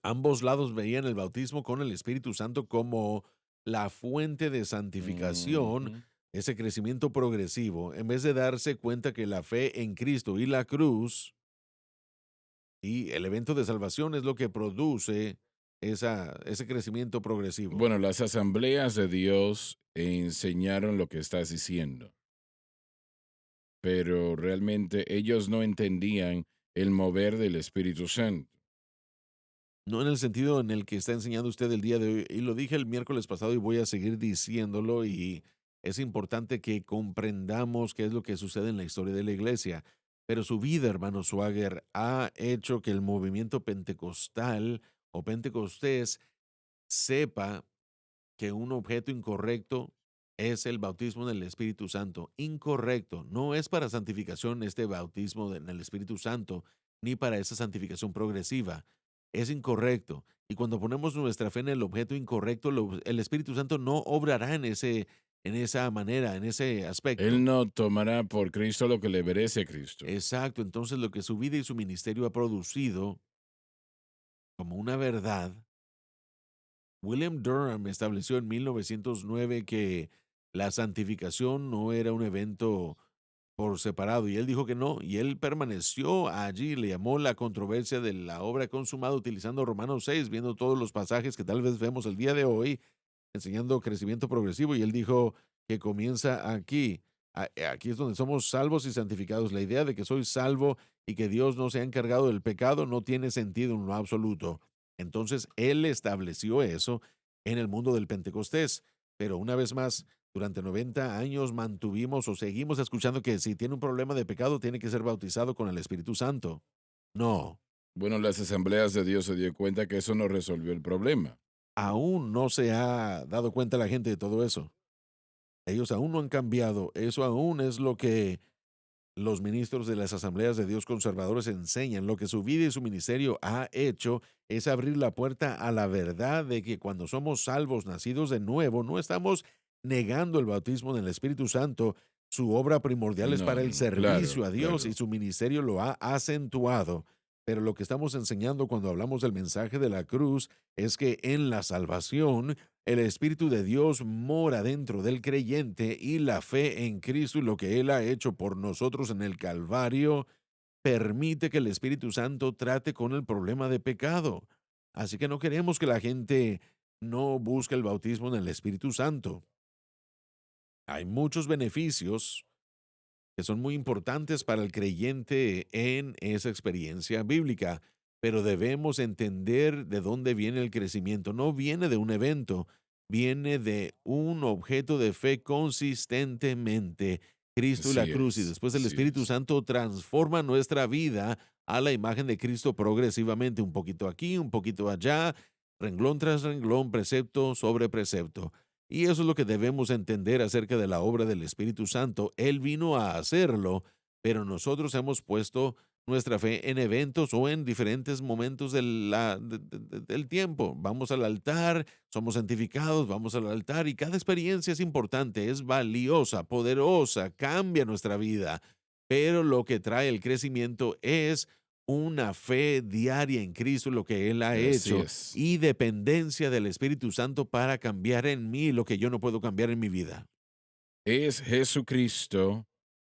ambos lados veían el bautismo con el Espíritu Santo como la fuente de santificación, Ujú. ese crecimiento progresivo, en vez de darse cuenta que la fe en Cristo y la cruz y el evento de salvación es lo que produce ese crecimiento progresivo. Bueno, las asambleas de Dios enseñaron lo que estás diciendo, pero realmente ellos no entendían el mover del Espíritu Santo. No en el sentido en el que está enseñando usted el día de hoy, y lo dije el miércoles pasado y voy a seguir diciéndolo, y es importante que comprendamos qué es lo que sucede en la historia de la iglesia. pero su vida, hermano Swagger, ha hecho que el movimiento pentecostal o pentecostés sepa que un objeto incorrecto es el bautismo en el Espíritu Santo. Incorrecto. No es para santificación este bautismo en el Espíritu Santo, ni para esa santificación progresiva. Es incorrecto. Y cuando ponemos nuestra fe en el objeto incorrecto, el Espíritu Santo no obrará en esa manera, en ese Él aspecto. no tomará por Cristo lo que le merece a Cristo. Exacto. Entonces lo que su vida y su ministerio ha producido como una verdad. William Durham estableció en 1909 que la santificación no era un evento por separado, y él dijo que no, y él permaneció allí, le llamó la controversia de la obra consumada utilizando Romanos 6, viendo todos los pasajes que tal vez vemos el día de hoy, enseñando crecimiento progresivo, y él dijo que comienza aquí. Aquí es donde somos salvos y santificados. La idea de que soy salvo y que Dios no se ha encargado del pecado no tiene sentido en lo absoluto. Entonces, él estableció eso en el mundo del Pentecostés. Pero una vez más, durante 90 años mantuvimos o seguimos escuchando que si tiene un problema de pecado tiene que ser bautizado con el Espíritu Santo. No, Bueno, las asambleas de Dios se dio cuenta que eso no resolvió el problema. aún no se ha dado cuenta la gente de todo eso. Ellos aún no han cambiado. Eso aún es lo que los ministros de las asambleas de Dios conservadores enseñan. Lo que su vida y su ministerio ha hecho es abrir la puerta a la verdad de que cuando somos salvos, nacidos de nuevo, no estamos negando el bautismo en el Espíritu Santo. Su obra primordial es No, para el no, no, claro, servicio a Dios y claro. su ministerio lo ha acentuado. Pero lo que estamos enseñando cuando hablamos del mensaje de la cruz es que en la salvación el Espíritu de Dios mora dentro del creyente y la fe en Cristo y lo que Él ha hecho por nosotros en el Calvario permite que el Espíritu Santo trate con el problema de pecado. Así que no queremos que la gente no busque el bautismo en el Espíritu Santo. Hay muchos beneficios que son muy importantes para el creyente en esa experiencia bíblica, pero debemos entender de dónde viene el crecimiento. No viene de un evento, viene de un objeto de fe consistentemente, Cristo y la Así cruz, y es, después el así Espíritu es. Santo transforma nuestra vida a la imagen de Cristo progresivamente, un poquito aquí, un poquito allá, renglón tras renglón, precepto sobre precepto. Y eso es lo que debemos entender acerca de la obra del Espíritu Santo. Él vino a hacerlo, pero nosotros hemos puesto nuestra fe en eventos o en diferentes momentos del tiempo. Vamos al altar, somos santificados, vamos al altar y cada experiencia es importante, es valiosa, poderosa, cambia nuestra vida. Pero lo que trae el crecimiento es una fe diaria en Cristo, lo que Él ha Así hecho es. y dependencia del Espíritu Santo para cambiar en mí lo que yo no puedo cambiar en mi vida. Es Jesucristo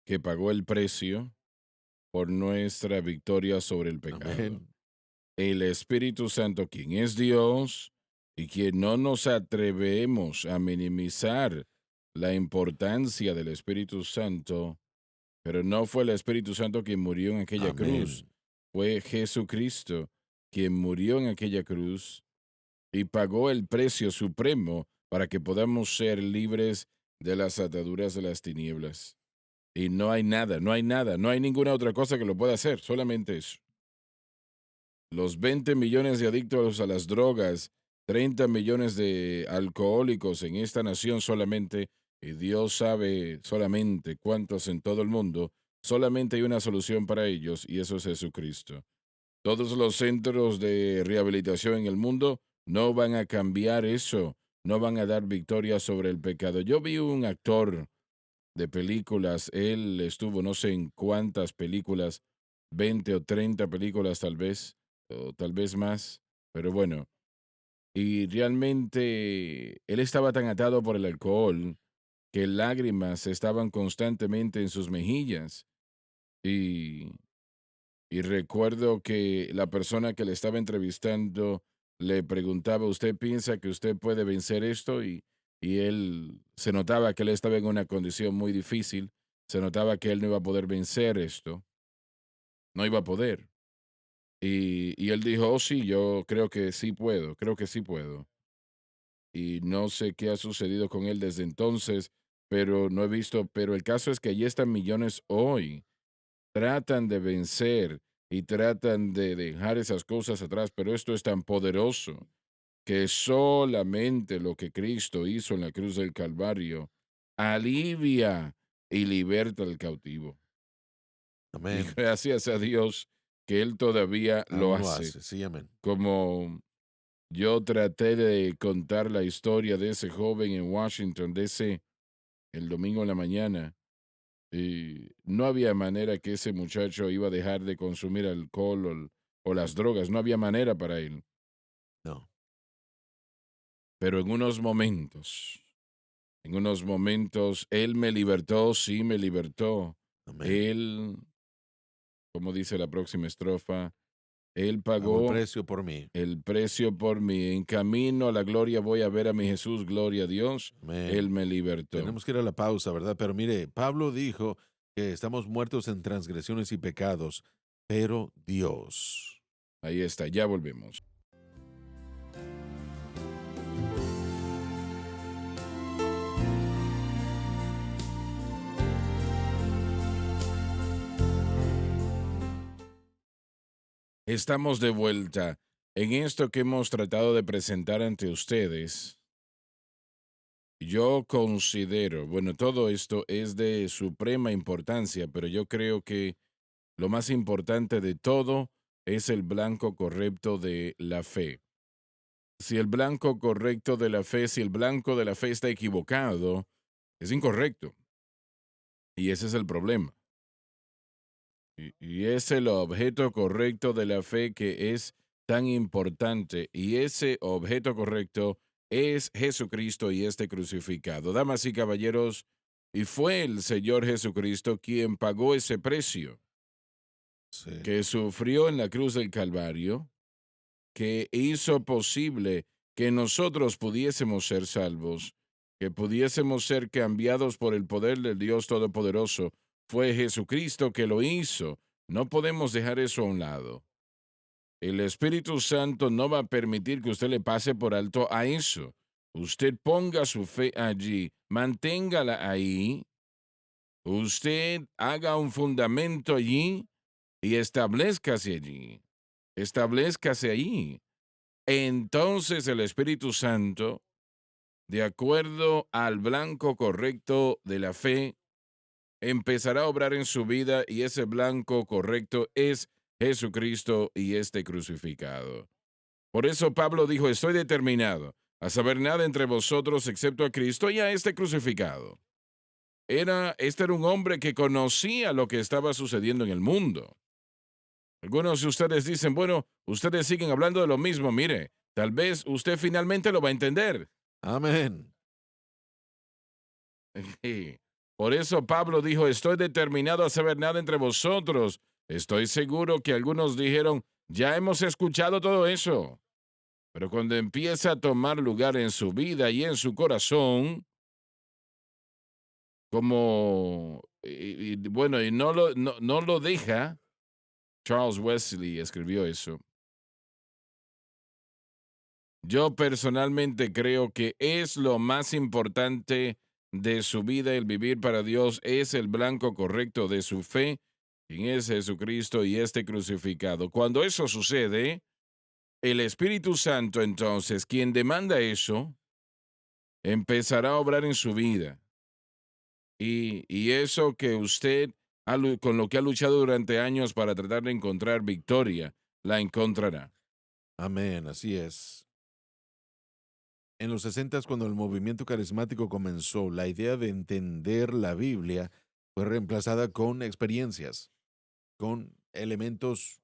que pagó el precio por nuestra victoria sobre el pecado. Amén. El Espíritu Santo, quien es Dios y quien no nos atrevemos a minimizar la importancia del Espíritu Santo, pero no fue el Espíritu Santo quien murió en aquella cruz, Amén. fue Jesucristo quien murió en aquella cruz y pagó el precio supremo para que podamos ser libres de las ataduras de las tinieblas. Y no hay nada, no hay nada, no hay ninguna otra cosa que lo pueda hacer, solamente eso. Los 20 millones de adictos a las drogas, 30 millones de alcohólicos en esta nación solamente, y Dios sabe solamente cuántos en todo el mundo, solamente hay una solución para ellos y eso es Jesucristo. Todos los centros de rehabilitación en el mundo no van a cambiar eso, no van a dar victoria sobre el pecado. Yo vi un actor de películas, él estuvo no sé en cuántas películas, 20 o 30 películas tal vez, o tal vez más, pero bueno, y realmente él estaba tan atado por el alcohol que lágrimas estaban constantemente en sus mejillas y y recuerdo que la persona que le estaba entrevistando le preguntaba, ¿usted piensa que usted puede vencer esto? Y él se notaba que él estaba en una condición muy difícil, se notaba que él no iba a poder vencer esto, no iba a poder. Y él dijo, oh sí, yo creo que sí puedo, creo que sí puedo. Y no sé qué ha sucedido con él desde entonces, pero no he visto, pero el caso es que allí están millones hoy tratan de vencer y tratan de dejar esas cosas atrás, pero esto es tan poderoso que solamente lo que Cristo hizo en la cruz del Calvario alivia y liberta al cautivo. Y Amén. gracias a Dios que Él todavía lo Aún lo hace. hace. Sí, amén. Como yo traté de contar la historia de ese joven en Washington, el domingo en la mañana, y no había manera que ese muchacho iba a dejar de consumir alcohol o las drogas, no había manera para él. No. Pero en unos momentos, Él me libertó, sí me libertó. Amén. Él, como dice la próxima estrofa, Él Pagó el pagó precio por mí. el precio por mí. En camino a la gloria voy a ver a mi Jesús, gloria a Dios. Él Amén. me libertó. Tenemos que ir a la pausa, ¿verdad? Pero mire, Pablo dijo que estamos muertos en transgresiones y pecados, pero Dios. Ahí está, ya volvemos. Estamos de vuelta en esto que hemos tratado de presentar ante ustedes. Yo considero, bueno, todo esto es de suprema importancia, pero yo creo que lo más importante de todo es el blanco correcto de la fe. Si el blanco correcto de la fe, si el blanco de la fe está equivocado, es incorrecto. Y ese es el problema. Y es el objeto correcto de la fe que es tan importante. Y ese objeto correcto es Jesucristo y este crucificado. Damas y caballeros, y fue el Señor Jesucristo quien pagó ese precio, Sí. que sufrió en la cruz del Calvario, que hizo posible que nosotros pudiésemos ser salvos, que pudiésemos ser cambiados por el poder del Dios Todopoderoso. Fue Jesucristo que lo hizo. No podemos dejar eso a un lado. El Espíritu Santo no va a permitir que usted le pase por alto a eso. Usted ponga su fe allí, manténgala ahí. Usted haga un fundamento allí y establezcase allí. Establezcase allí. Entonces el Espíritu Santo, de acuerdo al blanco correcto de la fe, empezará a obrar en su vida y ese blanco correcto es Jesucristo y este crucificado. Por eso Pablo dijo, estoy determinado a saber nada entre vosotros excepto a Cristo y a este crucificado. Este era un hombre que conocía lo que estaba sucediendo en el mundo. Algunos de ustedes dicen, bueno, ustedes siguen hablando de lo mismo. Mire, tal vez usted finalmente lo va a entender. Amén. Por eso Pablo dijo, estoy determinado a saber nada entre vosotros. Estoy seguro que algunos dijeron, ya hemos escuchado todo eso. Pero cuando empieza a tomar lugar en su vida y en su corazón, como, bueno, y no lo deja, Charles Wesley escribió eso. Yo personalmente creo que es lo más importante de su vida, el vivir para Dios, es el blanco correcto de su fe, quien es Jesucristo y este crucificado. Cuando eso sucede, el Espíritu Santo entonces, quien demanda eso, empezará a obrar en su vida. Y eso que usted, con lo que ha luchado durante años para tratar de encontrar victoria, la encontrará. Amén. Así es. En los 60, cuando el movimiento carismático comenzó, la idea de entender la Biblia fue reemplazada con experiencias, con elementos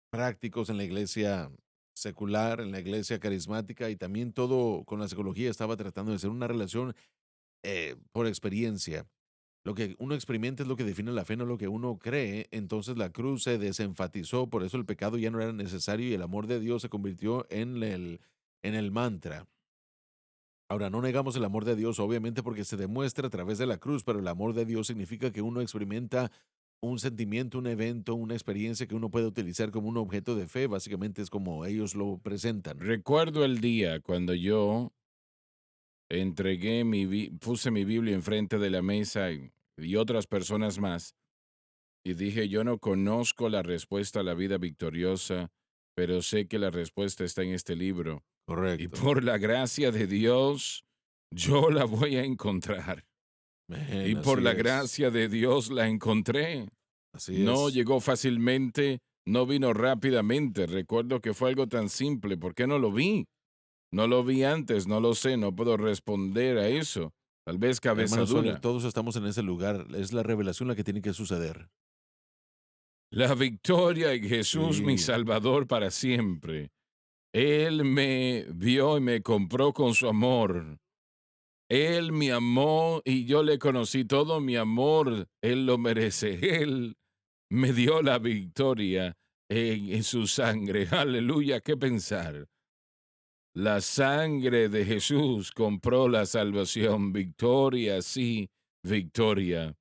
prácticos en la iglesia secular, en la iglesia carismática y también todo con la psicología estaba tratando de ser una relación por experiencia. Lo que uno experimenta es lo que define la fe, no lo que uno cree. Entonces la cruz se desenfatizó, por eso el pecado ya no era necesario y el amor de Dios se convirtió en el mantra. Ahora, no negamos el amor de Dios, obviamente, porque se demuestra a través de la cruz, pero el amor de Dios significa que uno experimenta un sentimiento, un evento, una experiencia que uno puede utilizar como un objeto de fe. Básicamente es como ellos lo presentan. Recuerdo el día cuando yo puse mi Biblia enfrente de la mesa y otras personas más, Y dije, yo no conozco la respuesta a la vida victoriosa, pero sé que la respuesta está en este libro. Y Correcto. por la gracia de Dios, yo la voy a encontrar. Y Amén, por así la es. gracia de Dios la encontré. Así No es. llegó fácilmente, no vino rápidamente. Recuerdo que fue algo tan simple. ¿Por qué no lo vi? No lo vi antes, no lo sé, no puedo responder a eso. Tal vez cabeza Hermano Sawyer, dura. todos estamos en ese lugar. Es la revelación la que tiene que suceder. La victoria en Jesús, mi Sí. Salvador, para siempre. Él me vio y me compró con su amor. Él me amó y yo le conocí todo mi amor. Él lo merece. Él me dio la victoria en su sangre. Aleluya, qué pensar. La sangre de Jesús compró la salvación. Victoria, sí, victoria.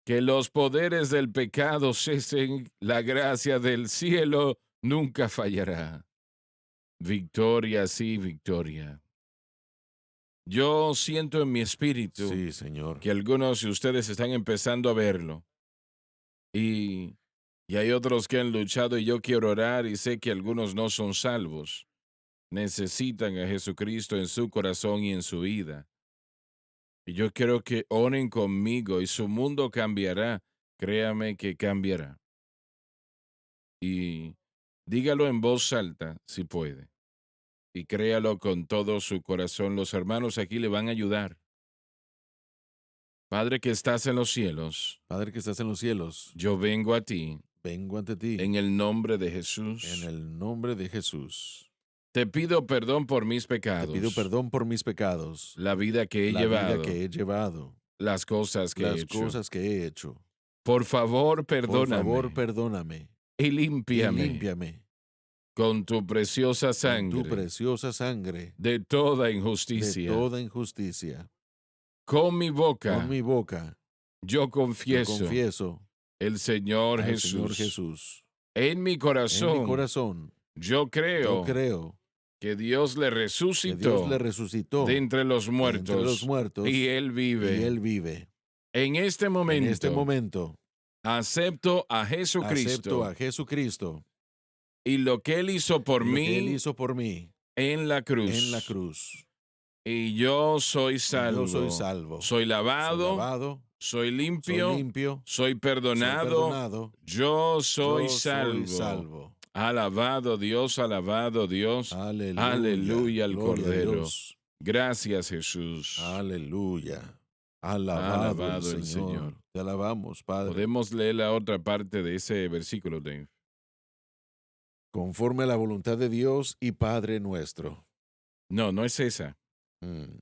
Que los poderes del pecado cesen. La gracia del cielo nunca fallará. Victoria, sí, victoria. Yo siento en mi espíritu Sí, Señor. que algunos de ustedes están empezando a verlo y, y hay otros que han luchado y yo quiero orar y sé que algunos no son salvos. Necesitan a Jesucristo en su corazón y en su vida. Y yo quiero que oren conmigo y su mundo cambiará. Créame que cambiará. Y dígalo en voz alta si puede. Y créalo con todo su corazón. Los hermanos aquí le van a ayudar. Padre que estás en los cielos, Padre que estás en los cielos, yo vengo a ti vengo ante ti en el nombre de en Jesús. el nombre de Jesús. Te pido perdón por mis Te pido pecados, perdón por mis pecados, la vida que he la vida llevado, que he llevado, las cosas que he las hecho. cosas que he hecho. Por favor, Por favor, perdóname perdóname y y límpiame límpiame con tu preciosa con tu sangre preciosa sangre de toda de injusticia. toda injusticia. Con mi Con boca mi boca yo yo confieso confieso el Señor al Señor Jesús. Jesús. En mi En mi corazón corazón yo yo creo creo que Dios le que Dios le resucitó de resucitó entre los de entre los muertos y muertos Él y vive. Él vive. En este En este momento momento acepto a acepto a Jesucristo Jesucristo y lo que Él hizo por y lo que Él mí hizo por mí en la en la cruz. cruz. Y yo soy Y yo soy salvo. salvo. Soy Soy lavado, lavado, soy soy limpio, limpio, soy soy perdonado. perdonado, Yo soy yo soy salvo. salvo. Alabado Dios, alabado Dios. Aleluya. Aleluya al Gloria a Cordero. Dios. Gracias, Jesús. Aleluya. Alabado Alabado el el Señor. Señor. Te alabamos, Padre. Podemos leer la otra parte de ese versículo, Dave. Conforme a la voluntad de Dios y Padre nuestro. No, no es esa. Mm.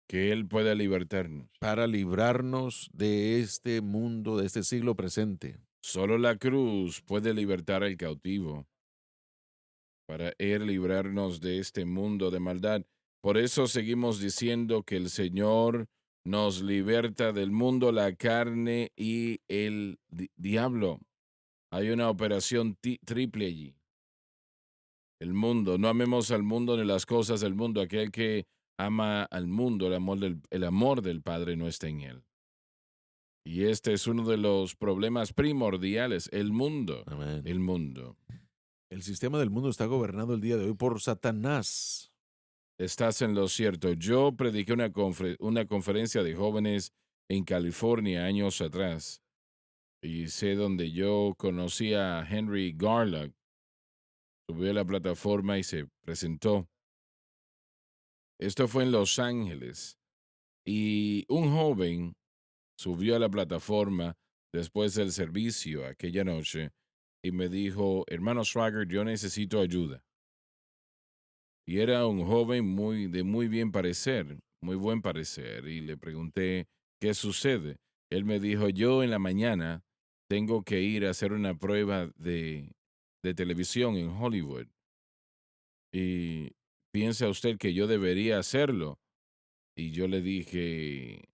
Que Él pueda libertarnos. Para librarnos de este mundo, de este siglo presente. Solo la cruz puede libertar al cautivo. Para Él librarnos de este mundo de maldad. Por eso seguimos diciendo que el Señor nos liberta del mundo, la carne y el diablo. Hay una operación triple allí. El mundo, no amemos al mundo ni las cosas del mundo. Aquel que ama al mundo, el amor del Padre no está en él. Y este es uno de los problemas primordiales, el mundo. Amén. El mundo. El sistema del mundo está gobernado el día de hoy por Satanás. Estás en lo cierto. Yo prediqué una conferencia de jóvenes en California años atrás. Y sé donde yo conocí a Henry Garlock. Subió a la plataforma y se presentó. Esto fue en Los Ángeles. Y un joven subió a la plataforma después del servicio aquella noche y me dijo, hermano Swagger, yo necesito ayuda. Y era un joven de muy bien parecer, muy buen parecer. Y le pregunté, ¿qué sucede? Él me dijo, yo en la mañana tengo que ir a hacer una prueba de televisión en Hollywood. Y piensa usted que yo debería hacerlo. Y yo le dije,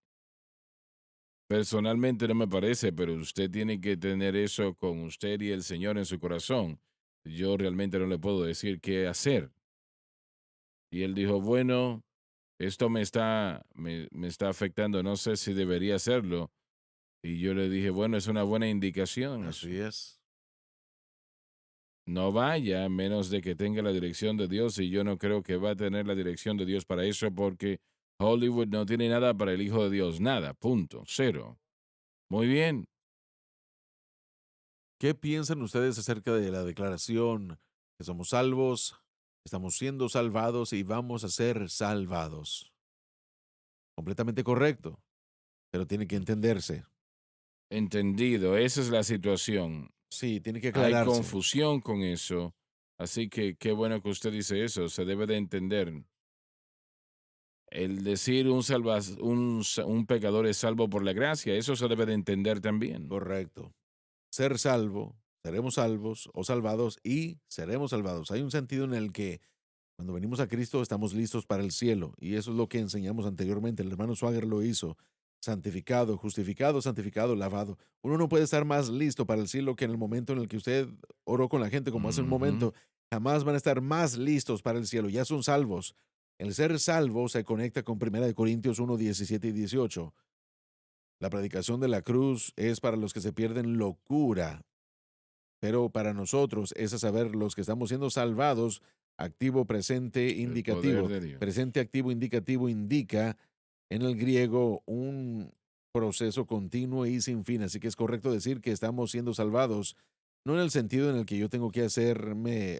personalmente no me parece, pero usted tiene que tener eso con usted y el Señor en su corazón. Yo realmente no le puedo decir qué hacer. Y él dijo, bueno, esto me está afectando, no sé si debería hacerlo. Y yo le dije, bueno, es una buena indicación eso. Así es. No vaya a menos de que tenga la dirección de Dios y yo no creo que va a tener la dirección de Dios para eso porque Hollywood no tiene nada para el Hijo de Dios, nada, punto, cero. Muy bien, ¿Qué piensan ustedes acerca de la declaración que somos salvos, estamos siendo salvados y vamos a ser salvados? Completamente correcto, pero tiene que entenderse. entendido, esa es la situación. Sí, tiene que Hay aclararse. confusión con eso, así que qué bueno que usted dice eso, se debe de entender. El decir un pecador es salvo por la gracia, eso se debe de entender también. Correcto. Ser salvo, seremos salvos o salvados y seremos salvados. Hay un sentido en el que cuando venimos a Cristo estamos listos para el cielo y eso es lo que enseñamos anteriormente. El hermano Swagger lo hizo. Santificado, justificado, santificado, lavado. Uno no puede estar más listo para el cielo que en el momento en el que usted oró con la gente, como hace un Ujú. momento. Jamás van a estar más listos para el cielo. Ya son salvos. El ser salvo se conecta con 1 Corintios 1, 17 y 18. La predicación de la cruz es para los que se pierden locura, pero para nosotros es a saber los que estamos siendo salvados, activo, presente, El poder indicativo. de Dios. Presente, activo, indicativo indica en el griego un proceso continuo y sin fin. Así que es correcto decir que estamos siendo salvados, no en el sentido en el que yo tengo que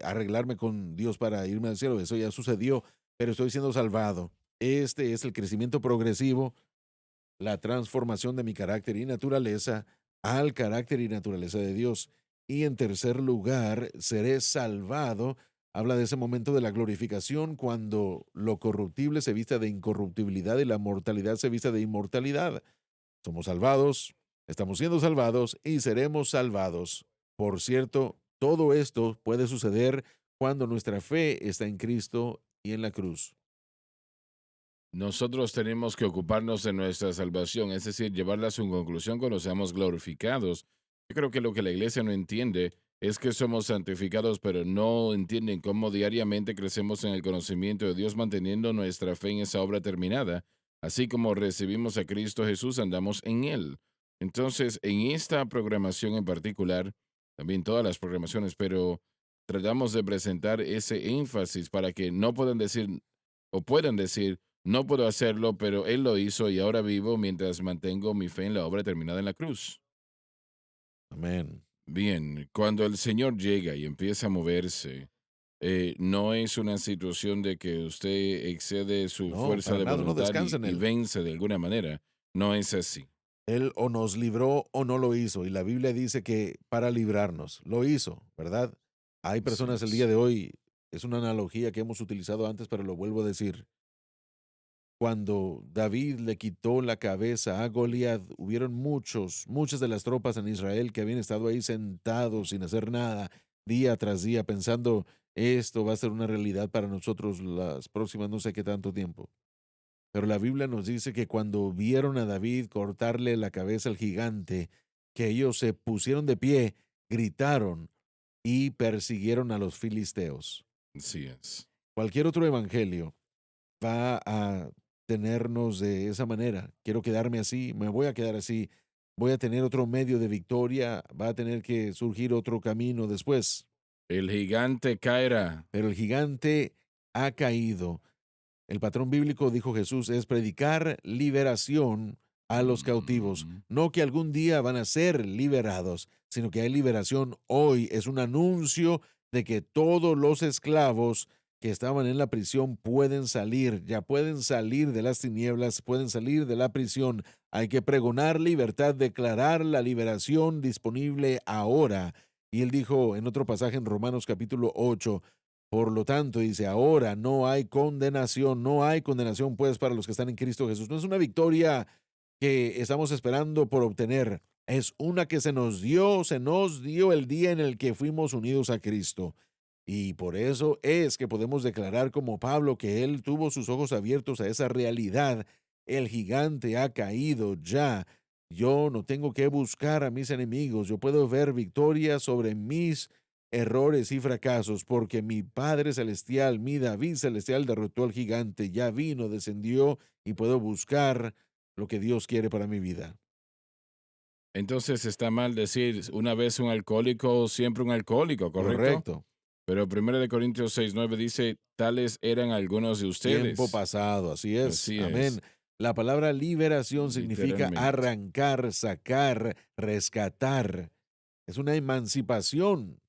arreglarme con Dios para irme al cielo. Eso ya sucedió, pero estoy siendo salvado. Este es el crecimiento progresivo, la transformación de mi carácter y naturaleza al carácter y naturaleza de Dios. Y en tercer lugar, seré salvado. Habla de ese momento de la glorificación cuando lo corruptible se vista de incorruptibilidad y la mortalidad se vista de inmortalidad. Somos salvados, estamos siendo salvados y seremos salvados. Por cierto, todo esto puede suceder cuando nuestra fe está en Cristo y en la cruz. Nosotros tenemos que ocuparnos de nuestra salvación, es decir, llevarla a su conclusión cuando seamos glorificados. Yo creo que lo que la iglesia no entiende es que somos santificados, pero no entienden cómo diariamente crecemos en el conocimiento de Dios manteniendo nuestra fe en esa obra terminada. Así como recibimos a Cristo Jesús, andamos en Él. Entonces, en esta programación en particular, también todas las programaciones, pero tratamos de presentar ese énfasis para que no puedan decir o puedan decir, no puedo hacerlo, pero Él lo hizo y ahora vivo mientras mantengo mi fe en la obra terminada en la cruz. Amén. Bien, cuando el Señor llega y empieza a moverse, no es una situación de que usted excede su No, fuerza para de nada, no voluntad descansa en y él. vence de alguna manera. No es así. Él o nos libró o no lo hizo. Y la Biblia dice que para librarnos, lo hizo, ¿verdad? Hay Así personas el día es. de hoy, es una analogía que hemos utilizado antes, pero lo vuelvo a decir. Cuando David le quitó la cabeza a Goliat, hubieron muchas de las tropas en Israel que habían estado ahí sentados sin hacer nada, día tras día, pensando, esto va a ser una realidad para nosotros las próximas no sé qué tanto tiempo. Pero la Biblia nos dice que cuando vieron a David cortarle la cabeza al gigante, que ellos se pusieron de pie, gritaron y persiguieron a los filisteos. Así es. Cualquier otro evangelio va a tenernos de esa manera. Quiero quedarme así, me voy a quedar así, voy a tener otro medio de victoria, va a tener que surgir otro camino después. El gigante caerá. Pero el gigante ha caído. El patrón bíblico, dijo Jesús, es predicar liberación a los cautivos. Mm, No que algún día van a ser liberados, sino que hay liberación hoy. Es un anuncio de que todos los esclavos que estaban en la prisión pueden salir, ya pueden salir de las tinieblas, pueden salir de la prisión. Hay que pregonar libertad, declarar la liberación disponible ahora. Y él dijo en otro pasaje en Romanos capítulo 8, por lo tanto, dice, ahora no hay condenación pues para los que están en Cristo Jesús. No es una victoria que estamos esperando por obtener, es una que se nos dio el día en el que fuimos unidos a Cristo. Y por eso es que podemos declarar como Pablo que él tuvo sus ojos abiertos a esa realidad. El gigante ha caído ya. Yo no tengo que buscar a mis enemigos. Yo puedo ver victoria sobre mis errores y fracasos, porque mi Padre Celestial, mi David Celestial derrotó al gigante, ya vino, descendió y puedo buscar lo que Dios quiere para mi vida. Entonces está mal decir una vez un alcohólico, siempre un alcohólico, ¿correcto? Correcto. Pero 1 Corintios 6:9 dice, tales eran algunos de Tiempo ustedes. pasado, así es. Así Amén. es. La palabra liberación significa Literalmente. arrancar, sacar, rescatar. Es una emancipación.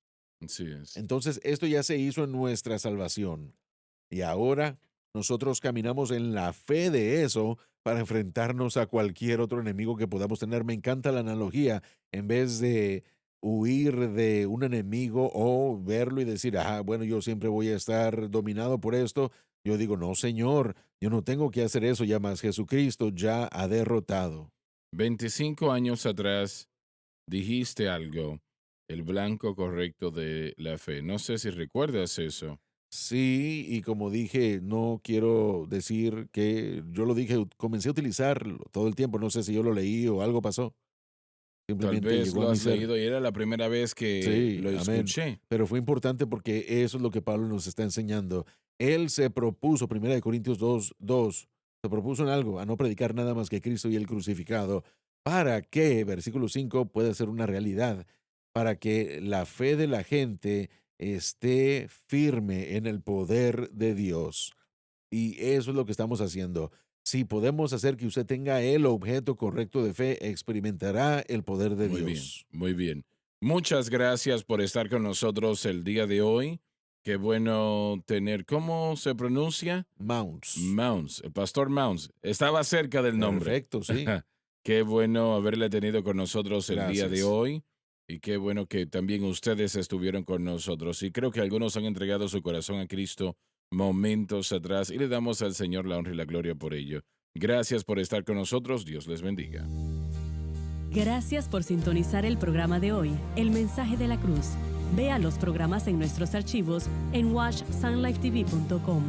Así es. Entonces, esto ya se hizo en nuestra salvación. Y ahora nosotros caminamos en la fe de eso para enfrentarnos a cualquier otro enemigo que podamos tener. Me encanta la analogía. En vez de huir de un enemigo o verlo y decir, bueno, yo siempre voy a estar dominado por esto, yo digo, no, Señor, yo no tengo que hacer eso, ya más Jesucristo ya ha derrotado. 25 años atrás dijiste algo, el blanco correcto de la fe. No sé si recuerdas eso. Sí, y como dije, no quiero decir que yo lo dije, comencé a utilizarlo todo el tiempo, no sé si yo lo leí o algo pasó. Tal Simplemente vez llegó a lo mi has ser. leído y era la primera vez que Sí, lo amén. escuché. Pero fue importante porque eso es lo que Pablo nos está enseñando. Él se propuso, 1 Corintios 2, se propuso en algo, a no predicar nada más que Cristo y el crucificado, para que, versículo 5, pueda ser una realidad, para que la fe de la gente esté firme en el poder de Dios. Y eso es lo que estamos haciendo. Si podemos hacer que usted tenga el objeto correcto de fe, experimentará el poder de Muy bien, Dios. muy bien. Muchas gracias por estar con nosotros el día de hoy. Qué bueno tener, ¿cómo se pronuncia? Mounts. Mounds, el pastor Mounds. Estaba cerca del nombre. Perfecto, sí. Qué bueno haberle tenido con nosotros el día de Gracias. hoy. Y qué bueno que también ustedes estuvieron con nosotros. Y creo que algunos han entregado su corazón a Cristo momentos atrás y le damos al Señor la honra y la gloria por ello. Gracias por estar con nosotros. Dios les bendiga. Gracias por sintonizar el programa de hoy, El Mensaje de la Cruz. Vea los programas en nuestros archivos en watchsunlifetv.com.